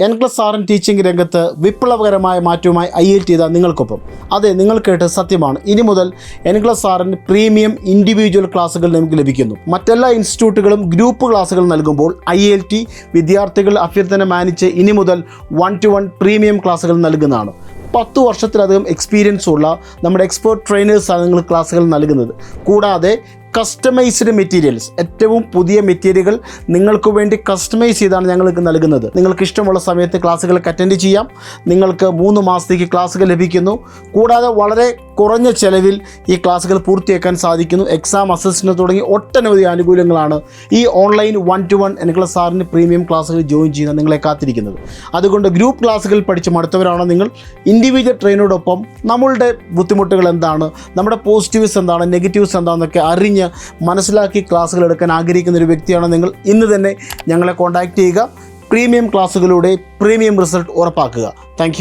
N+RN teaching രംഗത്ത് വിപ്ലവകരമായ മാറ്റവുമായി IIT ഇതാ നിങ്ങൾക്കൊപ്പം. അതെ, നിങ്ങൾ കേട്ട് സത്യമാണ്. ഇനി മുതൽ N+RN പ്രീമിയം ഇൻഡിവിജ്വൽ ക്ലാസുകൾ നമുക്ക് ലഭിക്കുന്നു. മറ്റെല്ലാ ഇൻസ്റ്റിറ്റ്യൂട്ടുകളും ഗ്രൂപ്പ് ക്ലാസുകൾ നൽകുമ്പോൾ IIT വിദ്യാർത്ഥികൾ അഭ്യർത്ഥന മാനിച്ച് ഇനി മുതൽ 1-to-1 പ്രീമിയം ക്ലാസുകൾ നൽകുന്നതാണ്. 10 വർഷത്തിലധികം എക്സ്പീരിയൻസ് ഉള്ള നമ്മുടെ എക്സ്പേർട്ട് ട്രെയിനേഴ്സാണ് നിങ്ങൾ ക്ലാസുകൾ നൽകുന്നത്. കൂടാതെ കസ്റ്റമൈസ്ഡ് മെറ്റീരിയൽസ്, ഏറ്റവും പുതിയ മെറ്റീരിയലുകൾ നിങ്ങൾക്ക് വേണ്ടി കസ്റ്റമൈസ് ചെയ്താണ് ഞങ്ങൾക്ക് നൽകുന്നത്. നിങ്ങൾക്ക് ഇഷ്ടമുള്ള സമയത്ത് ക്ലാസ്സുകൾക്ക് അറ്റൻഡ് ചെയ്യാം. നിങ്ങൾക്ക് 3 മാസത്തേക്ക് ക്ലാസ്സുകൾ ലഭിക്കുന്നു. കൂടാതെ വളരെ കുറഞ്ഞ ചെലവിൽ ഈ ക്ലാസ്സുകൾ പൂർത്തിയാക്കാൻ സാധിക്കുന്നു. എക്സാം അസിസ്റ്റൻ്റ് തുടങ്ങി ഒട്ടനവധി ആനുകൂല്യങ്ങളാണ് ഈ ഓൺലൈൻ 1-to-1 N+RN പ്രീമിയം ക്ലാസ്സുകൾ ജോയിൻ ചെയ്യുന്ന നിങ്ങളെ കാത്തിരിക്കുന്നത്. അതുകൊണ്ട് ഗ്രൂപ്പ് ക്ലാസ്സുകൾ പഠിച്ച് മടുത്തവരാണോ നിങ്ങൾ? ഇൻഡിവിജ്വൽ ട്രെയിനോടൊപ്പം നമ്മളുടെ ബുദ്ധിമുട്ടുകൾ എന്താണ്, നമ്മുടെ പോസിറ്റീവ്സ് എന്താണ്, നെഗറ്റീവ്സ് എന്താണെന്നൊക്കെ അറിഞ്ഞ് മനസ്സിലാക്കി ക്ലാസ്സുകൾ എടുക്കാൻ ആഗ്രഹിക്കുന്ന ഒരു വ്യക്തിയാണ് നിങ്ങൾ, ഇന്ന് തന്നെ ഞങ്ങളെ കോൺടാക്റ്റ് ചെയ്യുക. പ്രീമിയം ക്ലാസ്സുകളുടെ പ്രീമിയം റിസൾട്ട് ഉറപ്പാക്കുക. താങ്ക്